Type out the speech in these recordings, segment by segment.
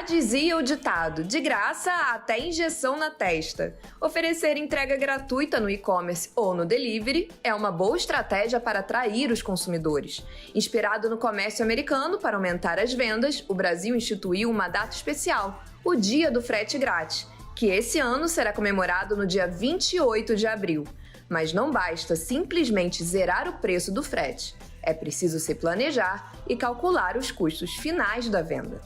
Já dizia o ditado, de graça até injeção na testa. Oferecer entrega gratuita no e-commerce ou no delivery é uma boa estratégia para atrair os consumidores. Inspirado no comércio americano para aumentar as vendas, o Brasil instituiu uma data especial, o Dia do Frete Grátis, que esse ano será comemorado no dia 28 de abril. Mas não basta simplesmente zerar o preço do frete. É preciso se planejar e calcular os custos finais da venda.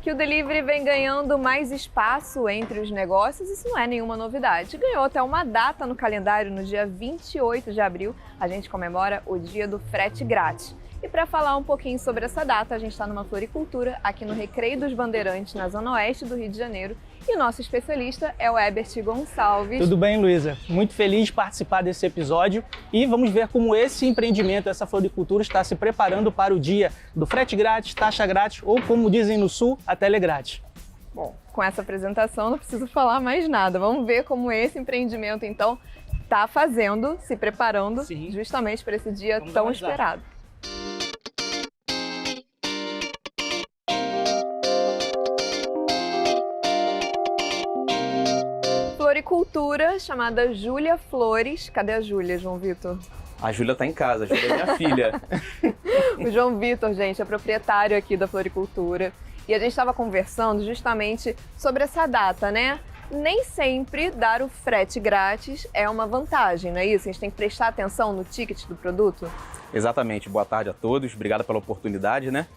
Que o delivery vem ganhando mais espaço entre os negócios, isso não é nenhuma novidade. Ganhou até uma data no calendário, no dia 28 de abril, a gente comemora o Dia do Frete Grátis. E para falar um pouquinho sobre essa data, a gente está numa floricultura aqui no Recreio dos Bandeirantes, na zona oeste do Rio de Janeiro. E o nosso especialista é o Herbert Gonçalves. Tudo bem, Luísa? Muito feliz de participar desse episódio e vamos ver como esse empreendimento, essa floricultura está se preparando para o dia do frete grátis, taxa grátis ou, como dizem no Sul, a tele grátis. Bom, com essa apresentação não preciso falar mais nada. Vamos ver como esse empreendimento, então, está fazendo, se preparando justamente para esse dia tão esperado. Floricultura chamada Júlia Flores. Cadê a Júlia, João Vitor? A Júlia tá em casa, a Júlia é minha filha. O João Vitor, gente, é proprietário aqui da floricultura. E a gente estava conversando justamente sobre essa data, né? Nem sempre dar o frete grátis é uma vantagem, não é isso? A gente tem que prestar atenção no ticket do produto? Exatamente. Boa tarde a todos. Obrigado pela oportunidade, né?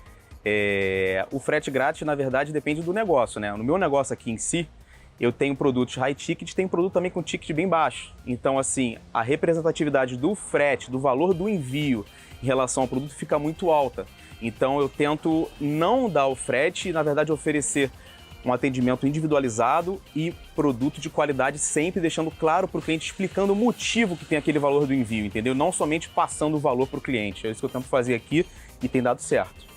O frete grátis, na verdade, depende do negócio, né? No meu negócio aqui em si, eu tenho produtos high ticket, tem produto também com ticket bem baixo. Então, assim, a representatividade do frete, do valor do envio em relação ao produto fica muito alta. Então, eu tento não dar o frete e, na verdade, oferecer um atendimento individualizado e produto de qualidade, sempre deixando claro para o cliente, explicando o motivo que tem aquele valor do envio, entendeu? Não somente passando o valor para o cliente. É isso que eu tento fazer aqui e tem dado certo.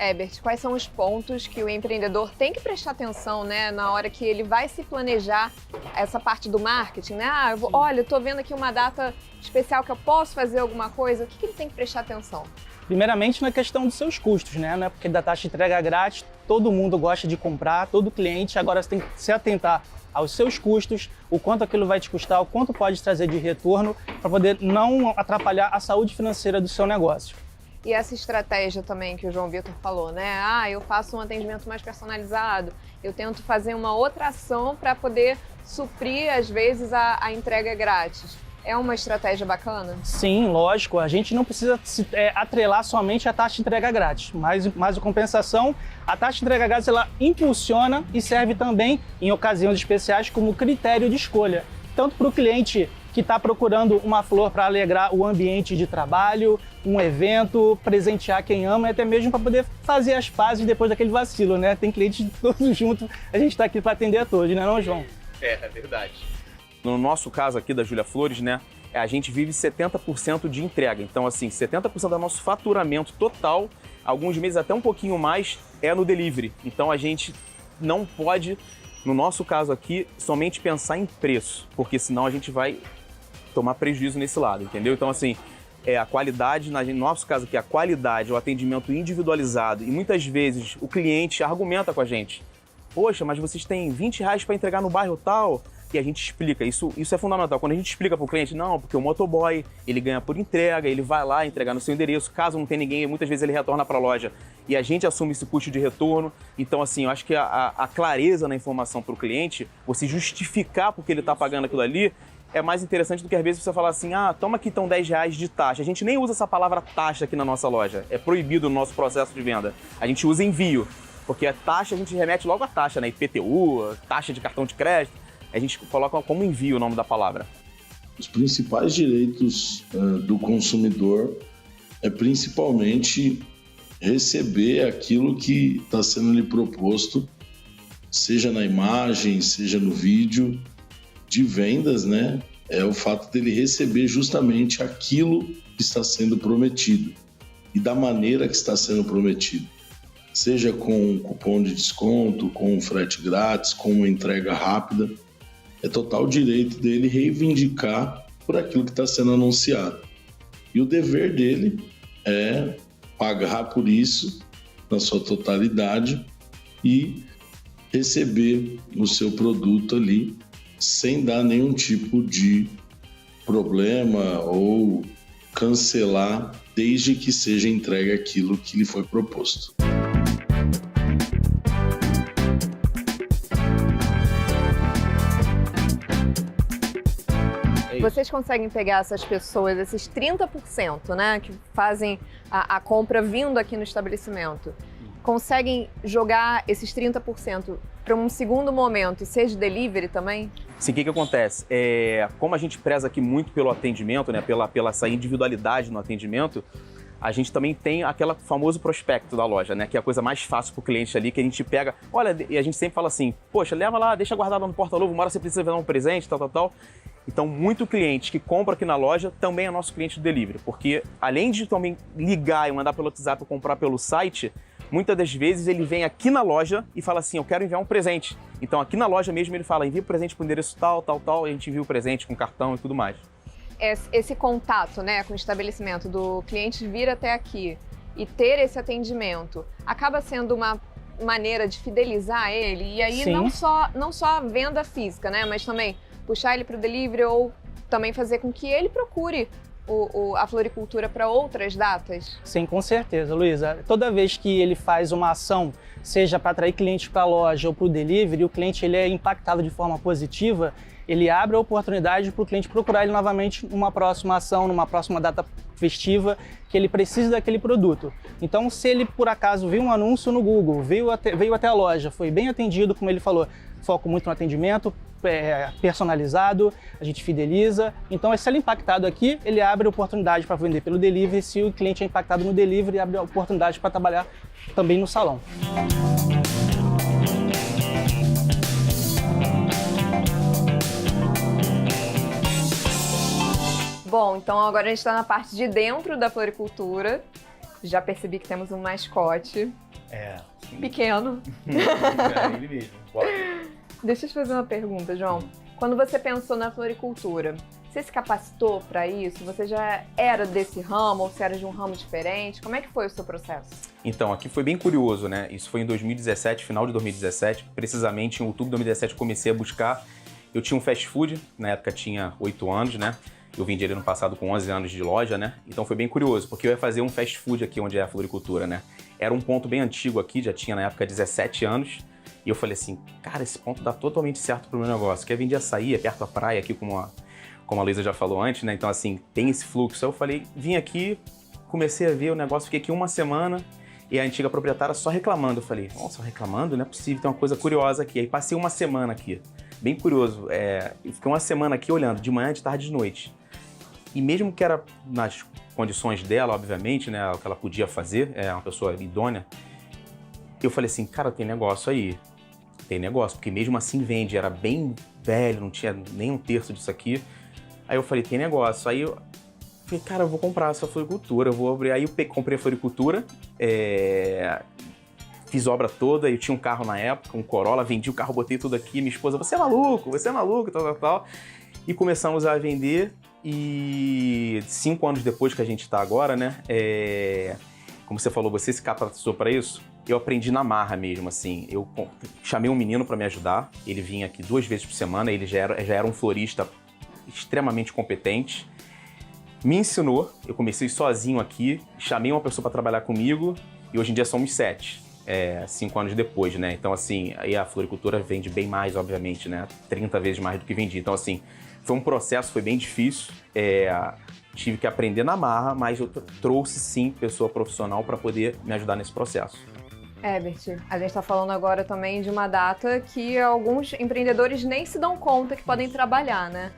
Herbert, quais são os pontos que o empreendedor tem que prestar atenção, né, na hora que ele vai se planejar essa parte do marketing, né? Olha, eu tô vendo aqui uma data especial que eu posso fazer alguma coisa. O que ele tem que prestar atenção? Primeiramente na questão dos seus custos, né? Porque da taxa de entrega grátis, todo mundo gosta de comprar, todo cliente. Agora você tem que se atentar aos seus custos, o quanto aquilo vai te custar, o quanto pode trazer de retorno, para poder não atrapalhar a saúde financeira do seu negócio. E essa estratégia também que o João Vitor falou, né? Eu faço um atendimento mais personalizado, eu tento fazer uma outra ação para poder suprir, às vezes, a entrega grátis. É uma estratégia bacana? Sim, lógico. A gente não precisa se atrelar somente à taxa de entrega grátis, mas a compensação, a taxa de entrega grátis ela impulsiona e serve também, em ocasiões especiais, como critério de escolha. Tanto para o cliente que está procurando uma flor para alegrar o ambiente de trabalho, um evento, presentear quem ama e até mesmo para poder fazer as pazes depois daquele vacilo, né? Tem clientes todos juntos, a gente está aqui para atender a todos, né, não, João? É verdade. No nosso caso aqui da Júlia Flores, né, a gente vive 70% de entrega. Então, assim, 70% do nosso faturamento total, alguns meses até um pouquinho mais, é no delivery. Então, a gente não pode, no nosso caso aqui, somente pensar em preço, porque senão a gente vai tomar prejuízo nesse lado, entendeu? Então, assim, a qualidade, no nosso caso aqui, a qualidade, o atendimento individualizado, e muitas vezes o cliente argumenta com a gente: poxa, mas vocês têm R$20 para entregar no bairro tal? E a gente explica, isso é fundamental. Quando a gente explica para o cliente, não, porque o motoboy, ele ganha por entrega, ele vai lá entregar no seu endereço, caso não tenha ninguém, muitas vezes ele retorna para a loja e a gente assume esse custo de retorno. Então, assim, eu acho que a clareza na informação para o cliente, você justificar porque ele está pagando aquilo ali, é mais interessante do que às vezes você falar assim: toma aqui então R$10 de taxa. A gente nem usa essa palavra taxa aqui na nossa loja, é proibido no nosso processo de venda. A gente usa envio, porque a taxa a gente remete logo à taxa, né? IPTU, taxa de cartão de crédito, a gente coloca como envio o nome da palavra. Os principais direitos do consumidor é principalmente receber aquilo que está sendo lhe proposto, seja na imagem, seja no vídeo, de vendas, né? É o fato dele receber justamente aquilo que está sendo prometido e da maneira que está sendo prometido. Seja com um cupom de desconto, com um frete grátis, com uma entrega rápida. é total direito dele reivindicar por aquilo que está sendo anunciado. E o dever dele é pagar por isso na sua totalidade e receber o seu produto ali sem dar nenhum tipo de problema ou cancelar, desde que seja entregue aquilo que lhe foi proposto. Vocês conseguem pegar essas pessoas, esses 30%, né, que fazem a compra vindo aqui no estabelecimento, conseguem jogar esses 30% para um segundo momento e ser de delivery também? Sim, o que acontece? Como a gente preza aqui muito pelo atendimento, né, pela essa individualidade no atendimento, a gente também tem aquele famoso prospecto da loja, né, que é a coisa mais fácil para o cliente ali, que a gente pega, olha, e a gente sempre fala assim, poxa, leva lá, deixa guardado no porta-luva, uma hora você precisa dar um presente, tal. Então, muito cliente que compra aqui na loja também é nosso cliente do delivery, porque além de também ligar e mandar pelo WhatsApp ou comprar pelo site, muitas das vezes ele vem aqui na loja e fala assim, eu quero enviar um presente. Então, aqui na loja mesmo ele fala, envia o presente para o endereço tal, e a gente envia o presente com cartão e tudo mais. Esse contato, né, com o estabelecimento, do cliente vir até aqui e ter esse atendimento, acaba sendo uma maneira de fidelizar ele, e aí não só a venda física, né, mas também puxar ele para o delivery ou também fazer com que ele procure a floricultura para outras datas? Sim, com certeza, Luísa. Toda vez que ele faz uma ação, seja para atrair clientes para a loja ou para o delivery, o cliente ele é impactado de forma positiva, ele abre a oportunidade para o cliente procurar ele novamente numa próxima ação, numa próxima data festiva, que ele precisa daquele produto. Então, se ele por acaso viu um anúncio no Google, veio até a loja, foi bem atendido, como ele falou, foco muito no atendimento, personalizado, a gente fideliza. Então, se ele é impactado aqui, ele abre a oportunidade para vender pelo delivery. Se o cliente é impactado no delivery, abre a oportunidade para trabalhar também no salão. Bom, então agora a gente está na parte de dentro da floricultura. Já percebi que temos um mascote. Pequeno. Ele mesmo. Bora. Deixa eu te fazer uma pergunta, João. Quando você pensou na floricultura, você se capacitou para isso? Você já era desse ramo ou você era de um ramo diferente? Como é que foi o seu processo? Então, aqui foi bem curioso, né? Isso foi em 2017, final de 2017. Precisamente em outubro de 2017 eu comecei a buscar. Eu tinha um fast food, na época tinha 8 anos, né? Eu vendi ele no passado com 11 anos de loja, né? Então foi bem curioso, porque eu ia fazer um fast food aqui onde é a floricultura, né? Era um ponto bem antigo aqui, já tinha na época 17 anos. E eu falei assim, cara, esse ponto dá totalmente certo pro meu negócio. Que é vender açaí, é perto da praia aqui, como a Luísa já falou antes, né? Então assim, tem esse fluxo. Aí eu falei, vim aqui, comecei a ver o negócio, fiquei aqui uma semana e a antiga proprietária só reclamando. Eu falei, nossa, reclamando? Não é possível, tem uma coisa curiosa aqui. Aí passei uma semana aqui, bem curioso. Eu fiquei uma semana aqui olhando, de manhã, de tarde, de noite. E mesmo que era nas condições dela, obviamente, né, o que ela podia fazer, é uma pessoa idônea, eu falei assim, cara, tem negócio aí. Tem negócio, porque mesmo assim vende, era bem velho, não tinha nem um terço disso aqui. Aí eu falei, tem negócio. Aí eu falei, cara, eu vou comprar essa floricultura, eu vou abrir. Aí eu comprei a floricultura, fiz obra toda, eu tinha um carro na época, um Corolla, vendi o carro, botei tudo aqui, minha esposa, você é maluco, tal. E começamos a vender. E 5 anos depois que a gente está agora, né, como você falou, você se capacitou para isso, eu aprendi na marra mesmo, assim. Eu chamei um menino para me ajudar, ele vinha aqui 2 vezes por semana, ele já era um florista extremamente competente, me ensinou, eu comecei sozinho aqui, chamei uma pessoa para trabalhar comigo e hoje em dia somos 7, 5 anos depois, né, então assim, aí a floricultura vende bem mais, obviamente, né, 30 vezes mais do que vendi, então assim, foi um processo, foi bem difícil, tive que aprender na marra, mas eu trouxe sim pessoa profissional para poder me ajudar nesse processo. Herbert, a gente está falando agora também de uma data que alguns empreendedores nem se dão conta que podem trabalhar, né?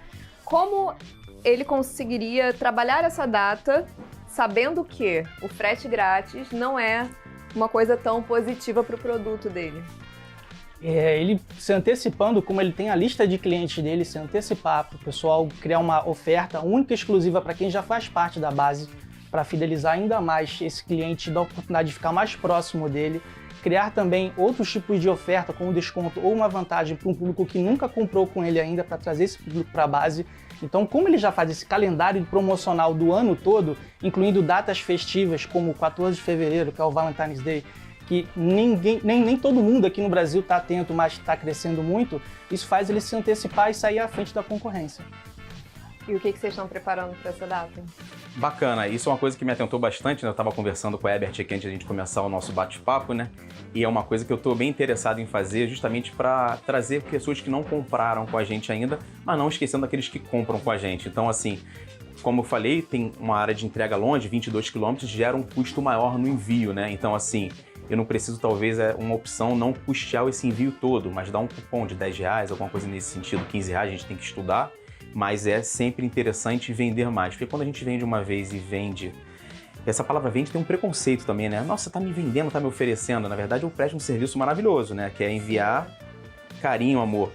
Como ele conseguiria trabalhar essa data sabendo que o frete grátis não é uma coisa tão positiva para o produto dele? Ele se antecipando, como ele tem a lista de clientes dele, se antecipar para o pessoal criar uma oferta única e exclusiva para quem já faz parte da base, para fidelizar ainda mais esse cliente, dar a oportunidade de ficar mais próximo dele. criar também outros tipos de oferta, como desconto ou uma vantagem para um público que nunca comprou com ele ainda, para trazer esse público para a base. Então, como ele já faz esse calendário promocional do ano todo, incluindo datas festivas como o 14 de fevereiro, que é o Valentine's Day, que nem todo mundo aqui no Brasil está atento, mas está crescendo muito, isso faz ele se antecipar e sair à frente da concorrência. E o que vocês estão preparando para essa data? Bacana, isso é uma coisa que me atentou bastante, né? Eu estava conversando com a Herbert aqui antes de a gente começar o nosso bate-papo, né? E é uma coisa que eu estou bem interessado em fazer justamente para trazer pessoas que não compraram com a gente ainda, mas não esquecendo aqueles que compram com a gente. Então, assim, como eu falei, tem uma área de entrega longe, 22 km, gera um custo maior no envio, né? Então, assim, eu não preciso, talvez, uma opção não custear esse envio todo, mas dar um cupom de R$10, alguma coisa nesse sentido, R$15, a gente tem que estudar, mas é sempre interessante vender mais, porque quando a gente vende uma vez e vende, essa palavra vende tem um preconceito também, né? Nossa, você tá me vendendo, tá me oferecendo. Na verdade, eu presto um serviço maravilhoso, né? Que é enviar carinho, amor.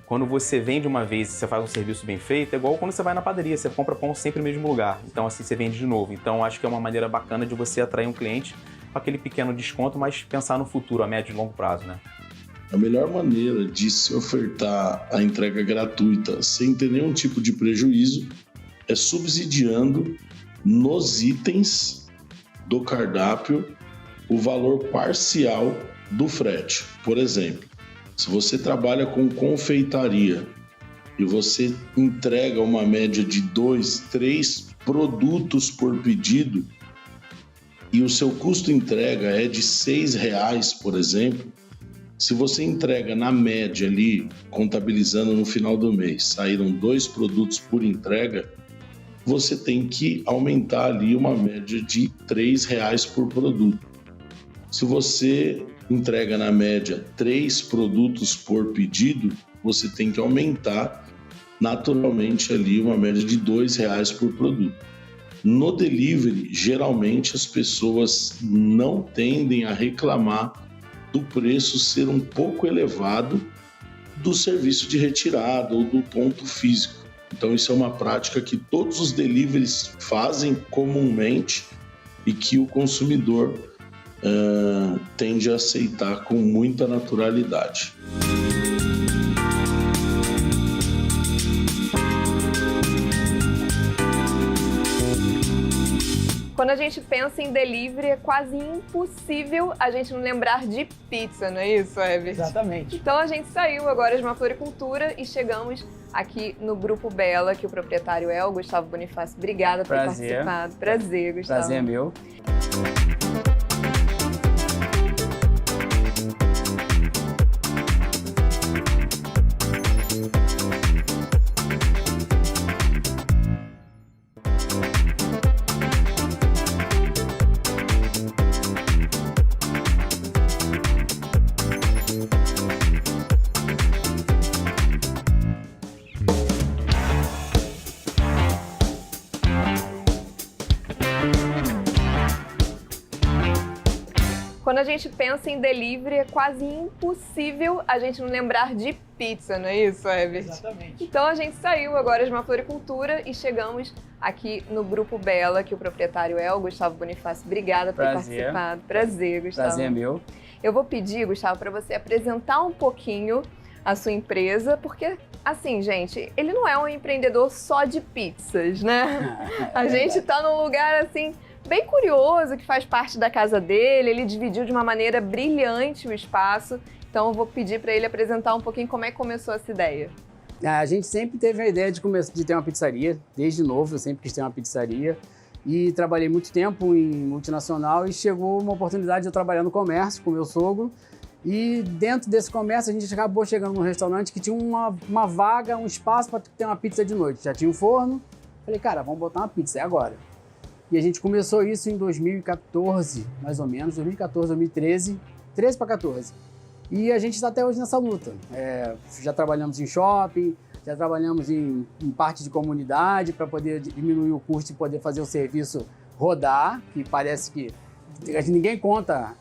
Quando você vende uma vez e você faz um serviço bem feito, é igual quando você vai na padaria, você compra pão sempre no mesmo lugar. Então, assim, você vende de novo. Então, acho que é uma maneira bacana de você atrair um cliente com aquele pequeno desconto, mas pensar no futuro, a médio e longo prazo, né? A melhor maneira de se ofertar a entrega gratuita sem ter nenhum tipo de prejuízo é subsidiando nos itens do cardápio o valor parcial do frete. Por exemplo, se você trabalha com confeitaria e você entrega uma média de 2, 3 produtos por pedido e o seu custo de entrega é de R$6, por exemplo, se você entrega na média ali, contabilizando no final do mês, saíram 2 produtos por entrega, você tem que aumentar ali uma média de R$3 por produto. Se você entrega na média 3 produtos por pedido, você tem que aumentar naturalmente ali uma média de R$2 por produto. No delivery, geralmente as pessoas não tendem a reclamar do preço ser um pouco elevado do serviço de retirada ou do ponto físico. Então isso é uma prática que todos os deliveries fazem comumente e que o consumidor tende a aceitar com muita naturalidade. Quando a gente pensa em delivery, é quase impossível a gente não lembrar de pizza, não é isso, Herbert? Exatamente. Então a gente saiu agora de uma floricultura e chegamos aqui no Grupo Bela, que o proprietário é o Gustavo Bonifácio. Obrigada por ter participado. Prazer, Gustavo. Prazer é meu. Quando a gente pensa em delivery, é quase impossível a gente não lembrar de pizza, não é isso, Herbert? Exatamente. Então a gente saiu agora de uma floricultura e chegamos aqui no Grupo Bela, que o proprietário é o Gustavo Bonifácio. Obrigada por ter participado. Prazer, Gustavo. Prazer é meu. Eu vou pedir, Gustavo, para você apresentar um pouquinho a sua empresa, porque, assim, gente, ele não é um empreendedor só de pizzas, né? A gente tá num lugar, assim, bem curioso, que faz parte da casa dele. Ele dividiu de uma maneira brilhante o espaço. Então eu vou pedir para ele apresentar um pouquinho como é que começou essa ideia. A gente sempre teve a ideia de ter uma pizzaria. Desde novo, eu sempre quis ter uma pizzaria. E trabalhei muito tempo em multinacional e chegou uma oportunidade de eu trabalhar no comércio com meu sogro. E dentro desse comércio a gente acabou chegando num restaurante que tinha uma vaga, um espaço para ter uma pizza de noite. Já tinha um forno. Falei, cara, vamos botar uma pizza, é agora. E a gente começou isso em 2014, mais ou menos, 2014, 2013, 13 para 14. E a gente está até hoje nessa luta. Já trabalhamos em shopping, já trabalhamos em parte de comunidade para poder diminuir o custo e poder fazer o serviço rodar, que parece que ninguém conta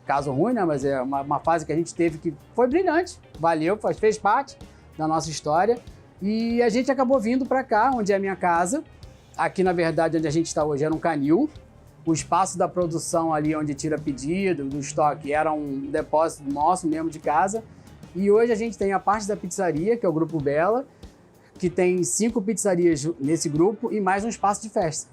caso ruim, né? Mas é uma fase que a gente teve que foi brilhante, valeu, fez parte da nossa história. E a gente acabou vindo para cá, onde é a minha casa. Aqui, na verdade, onde a gente está hoje era um canil. o espaço da produção ali onde tira pedido, do estoque, era um depósito nosso mesmo de casa. E hoje a gente tem a parte da pizzaria, que é o Grupo Bela, que tem 5 pizzarias nesse grupo e mais um espaço de festa.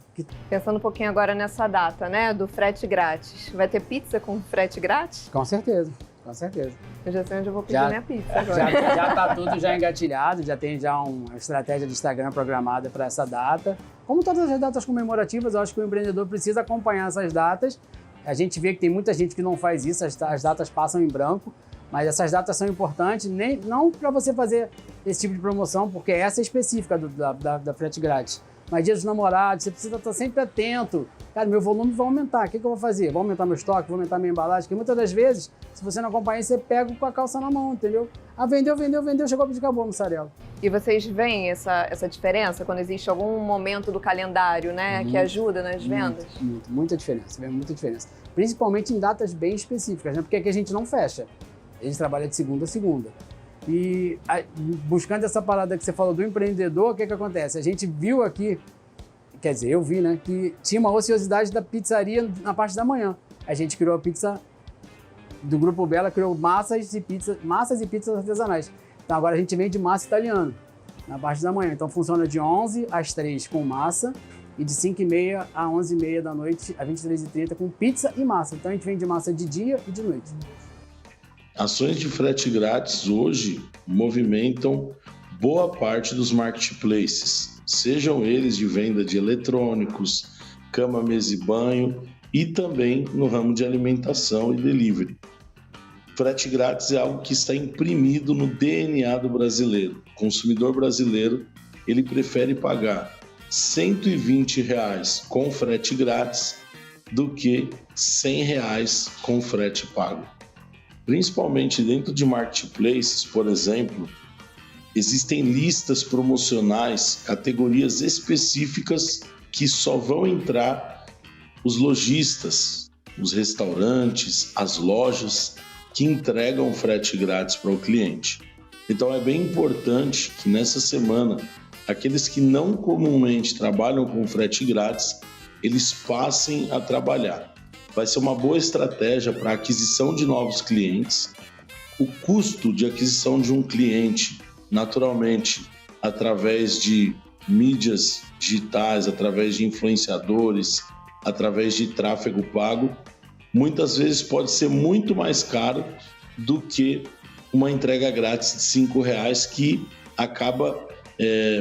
Pensando um pouquinho agora nessa data, né, do frete grátis. Vai ter pizza com frete grátis? Com certeza, com certeza. Eu já sei onde eu vou pedir minha pizza agora. Já tá tudo já engatilhado, já tem uma estratégia de Instagram programada para essa data. Como todas as datas comemorativas, eu acho que o empreendedor precisa acompanhar essas datas. A gente vê que tem muita gente que não faz isso, as datas passam em branco, mas essas datas são importantes, não para você fazer esse tipo de promoção, porque essa é específica da frete grátis. Mas dia dos namorados, você precisa estar sempre atento. Cara, meu volume vai aumentar, o que eu vou fazer? Vou aumentar meu estoque, vou aumentar minha embalagem, porque muitas das vezes, se você não acompanha, você pega com a calça na mão, entendeu? Ah, vendeu, chegou a pedir, acabou a mussarela. E vocês veem essa diferença quando existe algum momento do calendário, né, que ajuda nas vendas? Muita diferença, vem muita diferença. Principalmente em datas bem específicas, né? Porque aqui a gente não fecha. A gente trabalha de segunda a segunda. E buscando essa parada que você falou do empreendedor, o que acontece? A gente viu aqui, quer dizer, eu vi, né, que tinha uma ociosidade da pizzaria na parte da manhã. A gente criou a pizza do Grupo Bela, criou massas e pizzas artesanais. Então agora a gente vende massa italiana na parte da manhã. Então funciona de 11 às 3 com massa e de 5h30 a 11h30 da noite, a 23h30 com pizza e massa. Então a gente vende massa de dia e de noite. Ações de frete grátis hoje movimentam boa parte dos marketplaces, sejam eles de venda de eletrônicos, cama, mesa e banho e também no ramo de alimentação e delivery. Frete grátis é algo que está imprimido no DNA do brasileiro. O consumidor brasileiro, ele prefere pagar R$ 120 com frete grátis do que R$ 100 com frete pago. Principalmente dentro de marketplaces, por exemplo, existem listas promocionais, categorias específicas que só vão entrar os lojistas, os restaurantes, as lojas que entregam frete grátis para o cliente. Então é bem importante que nessa semana, aqueles que não comumente trabalham com frete grátis, eles passem a trabalhar. Vai ser uma boa estratégia para a aquisição de novos clientes. O custo de aquisição de um cliente, naturalmente, através de mídias digitais, através de influenciadores, através de tráfego pago, muitas vezes pode ser muito mais caro do que uma entrega grátis de R$5 que acaba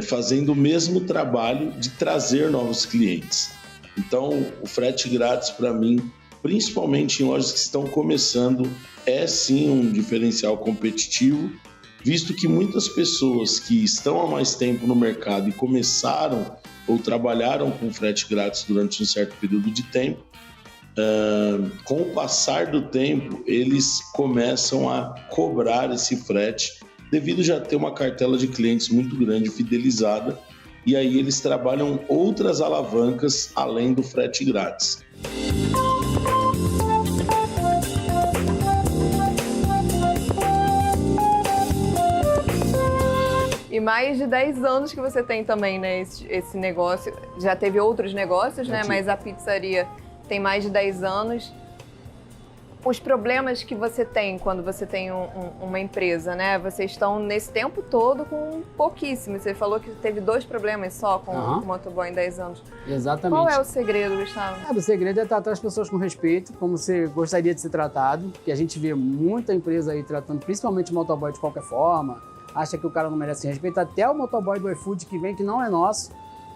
fazendo o mesmo trabalho de trazer novos clientes. Então, o frete grátis, para mim, principalmente em lojas que estão começando, é sim um diferencial competitivo, visto que muitas pessoas que estão há mais tempo no mercado e começaram ou trabalharam com frete grátis durante um certo período de tempo, com o passar do tempo, eles começam a cobrar esse frete devido já ter uma cartela de clientes muito grande, fidelizada, e aí eles trabalham outras alavancas além do frete grátis. E mais de 10 anos que você tem também, né, esse negócio. Já teve outros negócios, né, mas a pizzaria tem mais de 10 anos. Os problemas que você tem quando você tem uma empresa, né? Vocês estão nesse tempo todo com pouquíssimo. Você falou que teve 2 problemas só com o motoboy em 10 anos. Exatamente. Qual é o segredo, Gustavo? O segredo é tratar as pessoas com respeito, como você gostaria de ser tratado, que a gente vê muita empresa aí tratando, principalmente o motoboy de qualquer forma, acha que o cara não merece respeito, até o motoboy do iFood que vem, que não é nosso,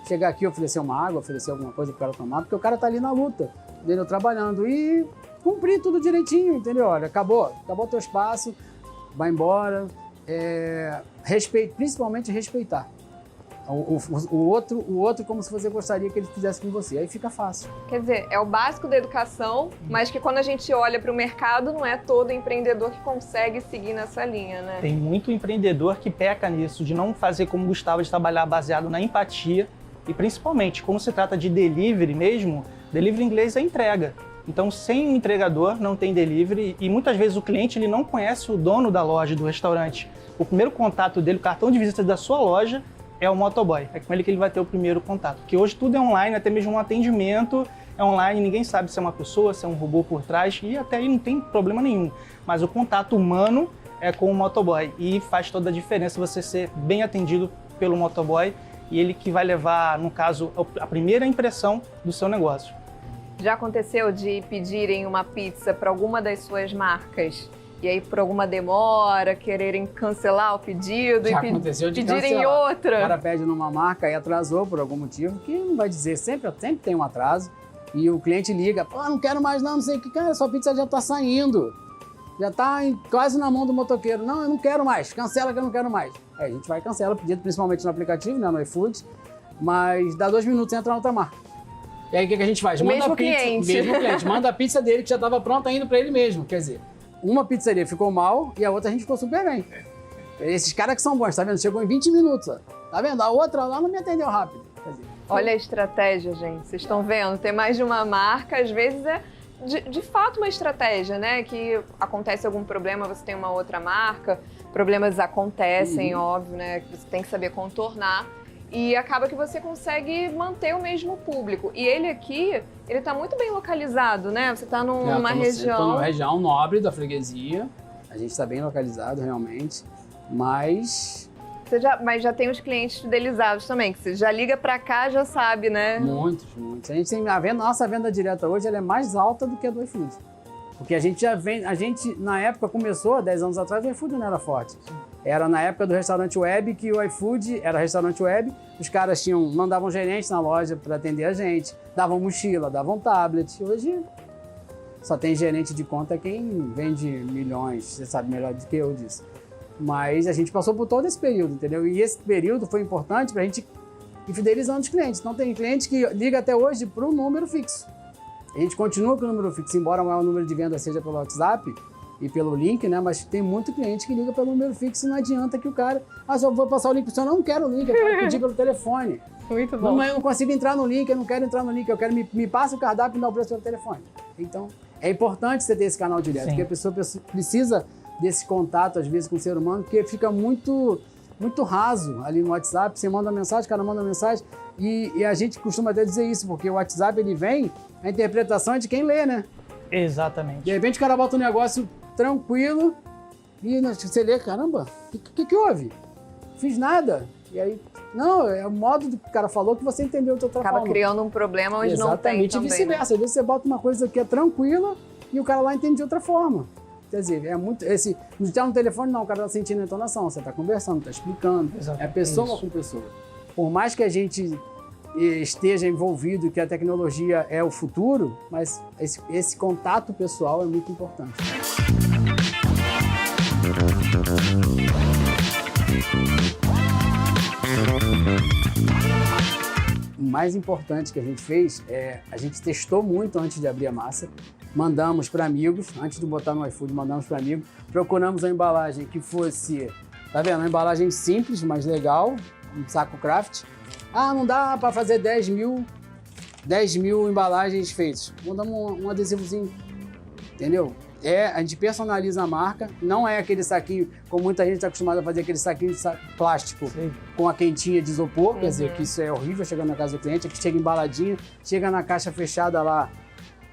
chegar aqui e oferecer uma água, oferecer alguma coisa para o cara tomar, porque o cara tá ali na luta, entendeu? Trabalhando e cumprir tudo direitinho, entendeu? Olha, acabou o teu espaço, vai embora, respeito, principalmente respeitar o outro como se você gostaria que ele fizesse com você, aí fica fácil. Quer dizer, é o básico da educação, mas que quando a gente olha para o mercado, não é todo empreendedor que consegue seguir nessa linha, né? Tem muito empreendedor que peca nisso, de não fazer como Gustavo, de trabalhar baseado na empatia e principalmente, como se trata de delivery mesmo, delivery em inglês é entrega. Então, sem um entregador, não tem delivery e muitas vezes o cliente ele não conhece o dono da loja, do restaurante. O primeiro contato dele, o cartão de visita da sua loja, é o motoboy. É com ele que ele vai ter o primeiro contato. Porque hoje tudo é online, até mesmo um atendimento é online, ninguém sabe se é uma pessoa, se é um robô por trás, e até aí não tem problema nenhum. Mas o contato humano é com o motoboy e faz toda a diferença você ser bem atendido pelo motoboy e ele que vai levar, no caso, a primeira impressão do seu negócio. Já aconteceu de pedirem uma pizza para alguma das suas marcas e aí por alguma demora quererem cancelar o pedido Já e aconteceu de pedirem cancelar. outra? O cara pede numa marca e atrasou por algum motivo, que não vai dizer, sempre tem um atraso. E o cliente liga, pô, não quero mais não sei o que, cara, sua pizza já tá saindo. Já tá quase na mão do motoqueiro. Não, eu não quero mais, cancela que eu não quero mais. Aí a gente vai e cancela o pedido, principalmente no aplicativo, né, no iFood, mas dá 2 minutos e entra na outra marca. E aí o que a gente faz? Manda a pizza, mesmo cliente, manda a pizza dele que já estava pronta indo para ele mesmo. Quer dizer, uma pizzaria ficou mal e a outra a gente ficou super bem. Esses caras que são bons, tá vendo? Chegou em 20 minutos, ó. Tá vendo? A outra lá não me atendeu rápido. Quer dizer, Olha a estratégia, gente. Vocês estão vendo? Tem mais de uma marca, às vezes é de fato uma estratégia, né? Que acontece algum problema, você tem uma outra marca, problemas acontecem, óbvio, né? Que você tem que saber contornar. E acaba que você consegue manter o mesmo público. E ele aqui, ele tá muito bem localizado, né? Você tá numa região... Estou numa região nobre da freguesia. A gente está bem localizado, realmente. Mas... Mas já tem os clientes fidelizados também, que você já liga pra cá, já sabe, né? Muitos. A gente tem nossa venda direta hoje, ela é mais alta do que a do iFood. Porque a gente já vem... A gente, na época, começou, 10 anos atrás, o iFood não era forte. Era na época do restaurante web, que o iFood era restaurante web, os caras mandavam gerente na loja para atender a gente, davam mochila, davam tablet. Hoje só tem gerente de conta quem vende milhões, você sabe melhor do que eu disso. Mas a gente passou por todo esse período, entendeu? E esse período foi importante para a gente ir fidelizando os clientes. Então tem cliente que liga até hoje para o número fixo. A gente continua com o número fixo, embora o maior número de vendas seja pelo WhatsApp, e pelo link, né? Mas tem muito cliente que liga pelo número fixo e não adianta que o cara... Ah, só vou passar o link para você. Não quero o link, eu quero pedir pelo telefone. Muito bom. Eu não consigo entrar no link, eu não quero entrar no link, eu quero me passa o cardápio e dá o preço pelo telefone. Então, é importante você ter esse canal direto, porque a pessoa precisa desse contato, às vezes, com o ser humano, porque fica muito raso ali no WhatsApp. Você manda uma mensagem, o cara manda uma mensagem, e a gente costuma até dizer isso, porque o WhatsApp, ele vem, a interpretação é de quem lê, né? Exatamente. De repente o cara bota um negócio tranquilo e você lê, caramba, o que houve? Fiz nada. E aí, não, é o modo do que o cara falou que você entendeu de outra forma. Acaba criando um problema onde não tem Exatamente, também, e vice-versa. né? Às vezes você bota uma coisa que é tranquila e o cara lá entende de outra forma. Quer dizer, é muito... Não está no telefone, não, o cara está sentindo a entonação. Você está conversando, está explicando. Exatamente. É pessoa com pessoa. Por mais que a gente esteja envolvido, que a tecnologia é o futuro, mas esse contato pessoal é muito importante. O mais importante que a gente fez é a gente testou muito antes de abrir a massa, mandamos para amigos, antes de botar no iFood, mandamos para amigos, procuramos a embalagem que fosse, tá vendo? Uma embalagem simples, mas legal, um saco craft. Ah, não dá para fazer 10 mil embalagens feitas. Mandamos um adesivozinho, entendeu? A gente personaliza a marca, não é aquele saquinho, como muita gente está acostumada a fazer, aquele saquinho de plástico com a quentinha de isopor, quer dizer, que isso é horrível, chegando na casa do cliente, aqui chega embaladinho, chega na caixa fechada lá,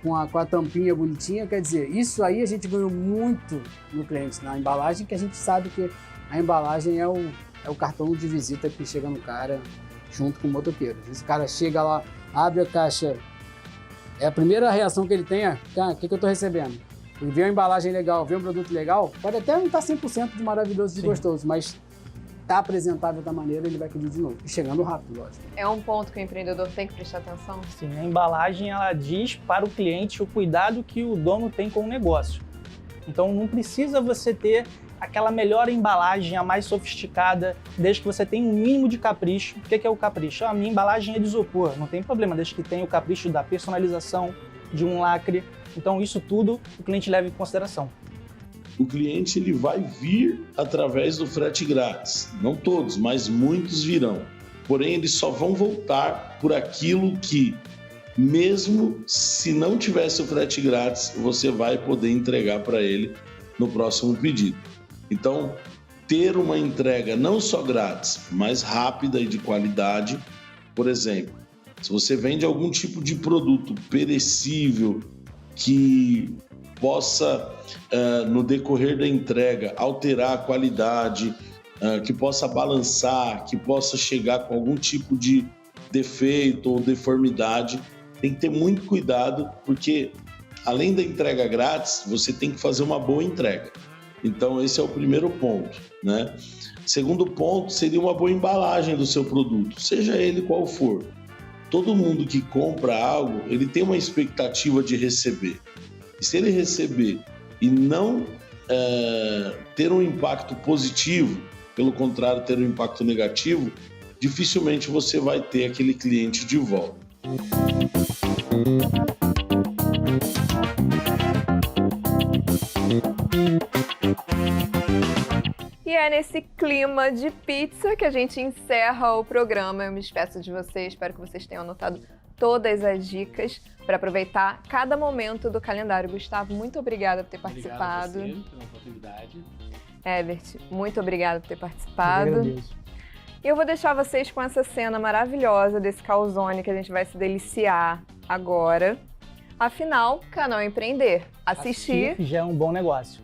com a tampinha bonitinha, quer dizer, isso aí a gente ganhou muito no cliente, na embalagem, que a gente sabe que a embalagem é o cartão de visita que chega no cara junto com o motoqueiro. Esse cara chega lá, abre a caixa, a primeira reação que ele tem é, cara, o que eu tô recebendo? Ele vê uma embalagem legal, vê um produto legal, pode até não estar 100% de maravilhoso e de gostoso, mas tá apresentável da maneira, ele vai pedir de novo. E chegando rápido, lógico. É um ponto que o empreendedor tem que prestar atenção? Sim, a embalagem, ela diz para o cliente o cuidado que o dono tem com o negócio. Então não precisa você ter aquela melhor embalagem, a mais sofisticada, desde que você tenha um mínimo de capricho. O que é o capricho? A minha embalagem é de isopor, não tem problema, desde que tenha o capricho da personalização, de um lacre. Então isso tudo o cliente leva em consideração. O cliente ele vai vir através do frete grátis. Não todos, mas muitos virão. Porém, eles só vão voltar por aquilo que, mesmo se não tivesse o frete grátis, você vai poder entregar para ele no próximo pedido. Então, ter uma entrega não só grátis, mas rápida e de qualidade. Por exemplo, Se você vende algum tipo de produto perecível que possa, no decorrer da entrega, alterar a qualidade, que possa balançar, que possa chegar com algum tipo de defeito ou deformidade, tem que ter muito cuidado, porque além da entrega grátis, você tem que fazer uma boa entrega. Então, esse é o primeiro ponto, né? Segundo ponto seria uma boa embalagem do seu produto, seja ele qual for. Todo mundo que compra algo, ele tem uma expectativa de receber. E se ele receber e não ter um impacto positivo, pelo contrário, ter um impacto negativo, dificilmente você vai ter aquele cliente de volta. E é nesse clima de pizza que a gente encerra o programa. Eu me despeço de vocês, espero que vocês tenham anotado todas as dicas para aproveitar cada momento do calendário. Gustavo, muito obrigada por ter participado. Obrigado a você pela oportunidade. Herbert, muito obrigada por ter participado. Eu agradeço. E eu vou deixar vocês com essa cena maravilhosa desse calzone que a gente vai se deliciar agora. Afinal, canal Empreender. Assistir Já é um bom negócio.